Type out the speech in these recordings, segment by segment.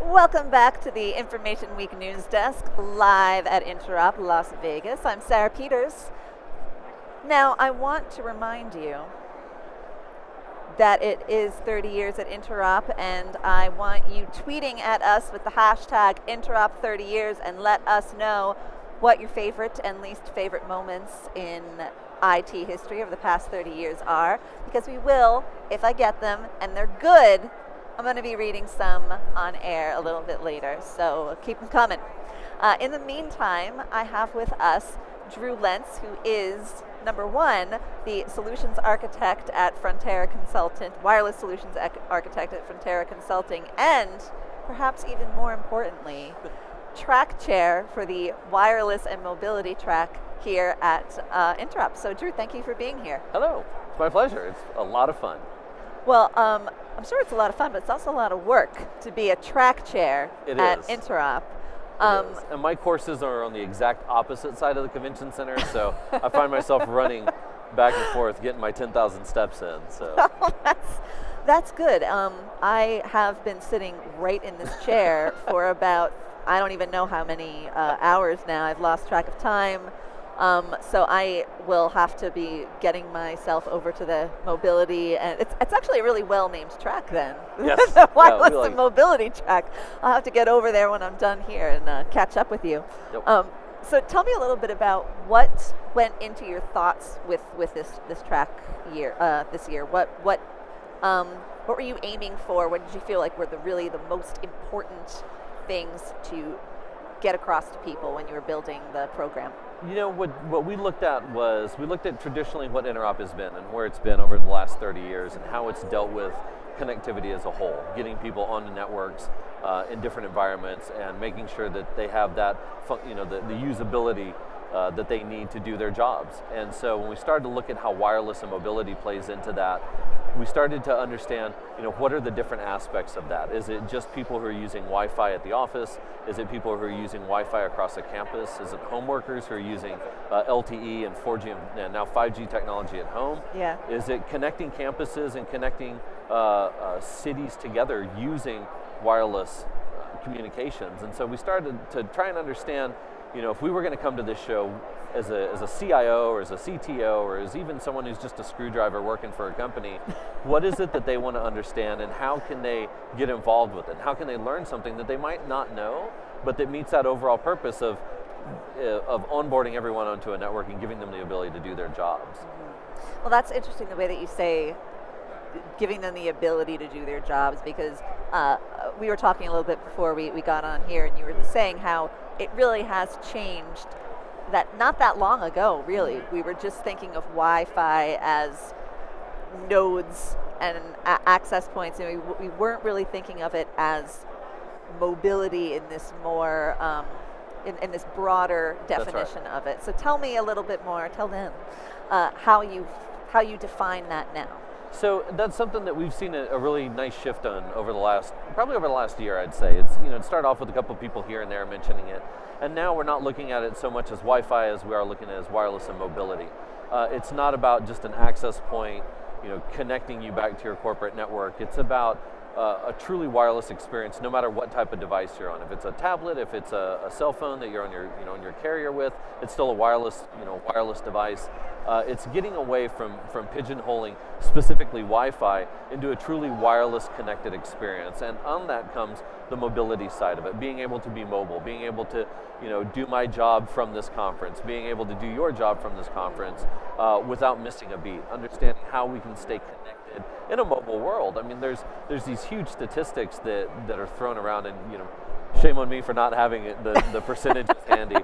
Welcome back to the Information Week News Desk, live at Interop, Las Vegas. I'm Sarah Peters. Now, I want to remind you that it is 30 years at Interop, and I want you tweeting at us with the hashtag Interop30years and let us know what your favorite and least favorite moments in IT history over the past 30 years are, because we will, if I get them, and they're good, I'm going to be reading some on air a little bit later, so keep them coming. In the meantime, I have with us Drew Lentz, who is, number one, the solutions architect at Frontera Consulting, wireless solutions architect at Frontera Consulting, and perhaps even more importantly, track chair for the wireless and mobility track here at Interop. So Drew, thank you for being here. Hello, it's my pleasure. It's a lot of fun. Well, I'm sure it's a lot of fun, but it's also a lot of work to be a track chair at Interop. And my courses are on the exact opposite side of the convention center, so I find myself running back and forth, getting my 10,000 steps in. So that's good. I have been sitting right in this chair for about, I don't even know how many hours now. I've lost track of time. So I will have to be getting myself over to the mobility, and it's actually a really well-named track then. Yes. The wireless and mobility track. I'll have to get over there when I'm done here and catch up with you. Yep. So tell me a little bit about what went into your thoughts with this track this year. What were you aiming for? What did you feel like were the most important things to get across to people when you were building the program? You know, what we looked at traditionally what Interop has been and where it's been over the last 30 years and how it's dealt with connectivity as a whole, getting people onto networks in different environments and making sure that they have that, the usability that they need to do their jobs. And so when we started to look at how wireless and mobility plays into that, we started to understand, what are the different aspects of that? Is it just people who are using Wi-Fi at the office? Is it people who are using Wi-Fi across a campus? Is it home workers who are using LTE and 4G and now 5G technology at home? Yeah. Is it connecting campuses and connecting cities together using wireless communications? And so we started to try and understand, if we were going to come to this show as a CIO or as a CTO or as even someone who's just a screwdriver working for a company, what is it that they want to understand and how can they get involved with it? How can they learn something that they might not know, but that meets that overall purpose of onboarding everyone onto a network and giving them the ability to do their jobs? Mm-hmm. Well, that's interesting the way that you say giving them the ability to do their jobs, because we were talking a little bit before we got on here, and you were saying how it really has changed. That not that long ago, really, we were just thinking of Wi-Fi as nodes and access points, and we weren't really thinking of it as mobility in this more in this broader definition of it. So tell me a little bit more. Tell them how you define that now. So that's something that we've seen a really nice shift on over the last year, I'd say. It's, it started off with a couple of people here and there mentioning it, and now we're not looking at it so much as Wi-Fi as we are looking at it as wireless and mobility. It's not about just an access point, connecting you back to your corporate network. It's about a truly wireless experience, no matter what type of device you're on. If it's a tablet, if it's a cell phone that you're on your carrier with, it's still a wireless device. It's getting away from pigeonholing specifically Wi-Fi into a truly wireless connected experience. And on that comes the mobility side of it, being able to be mobile, being able to do my job from this conference, being able to do your job from this conference without missing a beat, understanding how we can stay connected in a mobile world. I mean, there's these huge statistics that are thrown around, and shame on me for not having the percentages handy.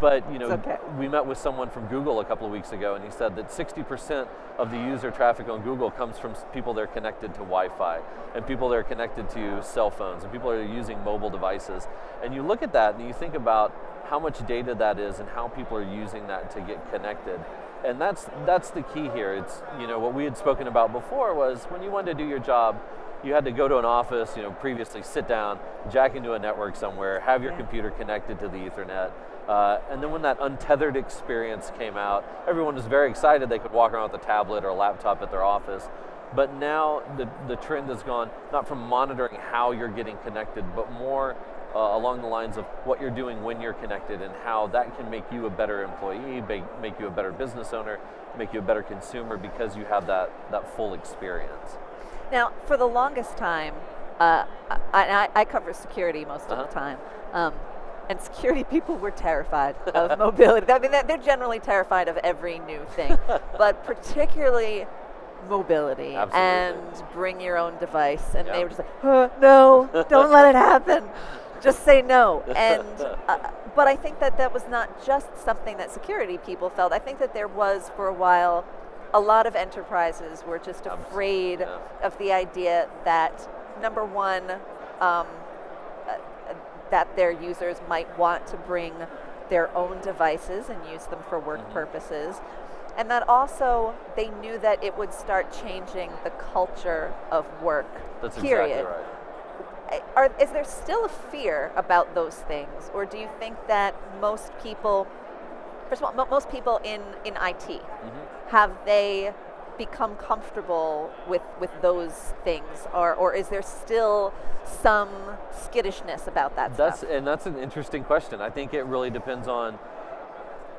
But okay. We met with someone from Google a couple of weeks ago, and he said that 60% of the user traffic on Google comes from people that are connected to Wi-Fi, and people that are connected to cell phones, and people that are using mobile devices. And you look at that and you think about how much data that is and how people are using that to get connected. And that's the key here. It's what we had spoken about before was when you wanted to do your job, you had to go to an office, previously sit down, jack into a network somewhere, have your computer connected to the Ethernet. And then when that untethered experience came out, everyone was very excited they could walk around with a tablet or a laptop at their office. But now the trend has gone not from monitoring how you're getting connected, but more along the lines of what you're doing when you're connected and how that can make you a better employee, make you a better business owner, make you a better consumer because you have that full experience. Now, for the longest time, I cover security most of the time, and security people were terrified of mobility. I mean, they're generally terrified of every new thing, but particularly mobility. Absolutely. And bring your own device. And they were just like, no, don't let it happen. Just say no. And but I think that was not just something that security people felt. I think that there was, for a while, a lot of enterprises were just afraid of the idea that, number one, that their users might want to bring their own devices and use them for work purposes, and that also they knew that it would start changing the culture of work. That's period. Exactly right. Is there still a fear about those things, or do you think that most people, first of all, most people in IT, have they become comfortable with those things, or is there still some skittishness about that stuff? And that's an interesting question. I think it really depends on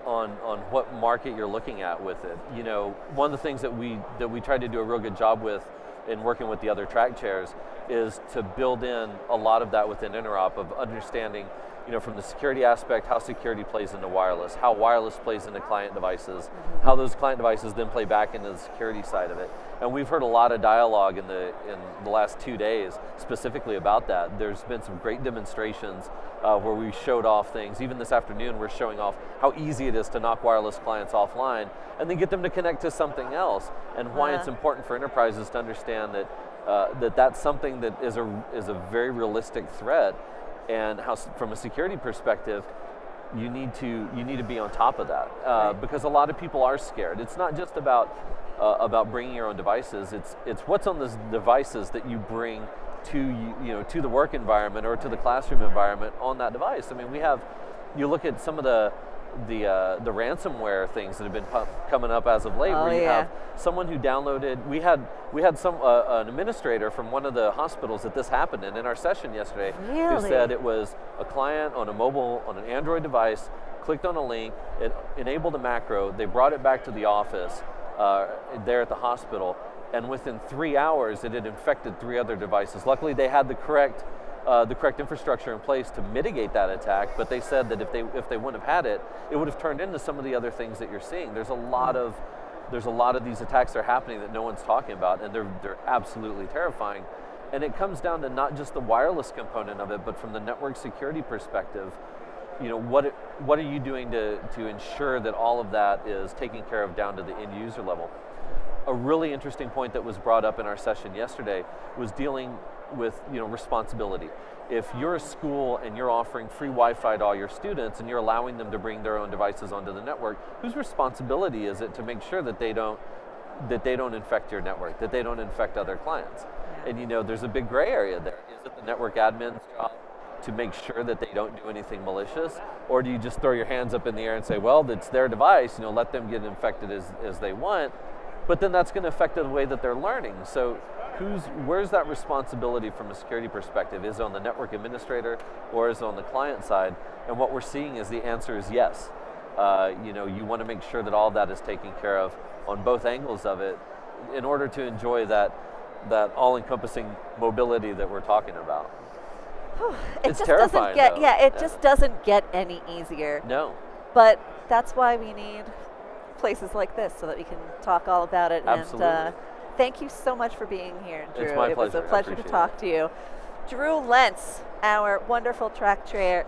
what market you're looking at with it. You know, one of the things that we tried to do a real good job with in working with the other track chairs is to build in a lot of that within Interop, of understanding, you know, from the security aspect, how security plays into wireless, how wireless plays into client devices, how those client devices then play back into the security side of it. And we've heard a lot of dialogue in the last 2 days specifically about that. There's been some great demonstrations where we showed off things. Even this afternoon, we're showing off how easy it is to knock wireless clients offline and then get them to connect to something else, and why it's important for enterprises to understand that that's something that is a very realistic threat, and how, from a security perspective, you need to be on top of that, because a lot of people are scared. It's not just about bringing your own devices. It's what's on those devices that you bring to the work environment or to the classroom environment on that device. I mean, you look at some of the ransomware things that have been coming up as of late, where you have someone who downloaded. We had an administrator from one of the hospitals that this happened in our session yesterday, who said it was a client on an Android device, clicked on a link, it enabled a macro, they brought it back to the office there at the hospital, and within 3 hours it had infected 3 other devices. Luckily they had the correct infrastructure in place to mitigate that attack, but they said that if they wouldn't have had it, it would have turned into some of the other things that you're seeing. There's a lot of these attacks that are happening that no one's talking about, and they're absolutely terrifying. And it comes down to not just the wireless component of it, but from the network security perspective. You know, what are you doing to ensure that all of that is taken care of down to the end user level? A really interesting point that was brought up in our session yesterday was dealing with, responsibility. If you're a school and you're offering free Wi-Fi to all your students and you're allowing them to bring their own devices onto the network, whose responsibility is it to make sure that they don't infect your network, that they don't infect other clients? And there's a big gray area there. Is it the network admin's job to make sure that they don't do anything malicious, or do you just throw your hands up in the air and say, well, it's their device, let them get infected as they want? But then that's going to affect the way that they're learning. So where's that responsibility from a security perspective? Is it on the network administrator, or is it on the client side? And what we're seeing is the answer is yes. You want to make sure that all that is taken care of on both angles of it in order to enjoy that all-encompassing mobility that we're talking about. It's terrifying. Just doesn't get any easier. No. But that's why we need places like this, so that we can talk all about it. Absolutely. And thank you so much for being here, Drew. It's my pleasure. It was a pleasure to talk to you. Drew Lentz, our wonderful track chair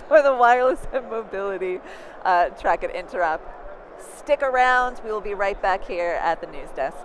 for the wireless and mobility track at Interop. Stick around. We will be right back here at the news desk.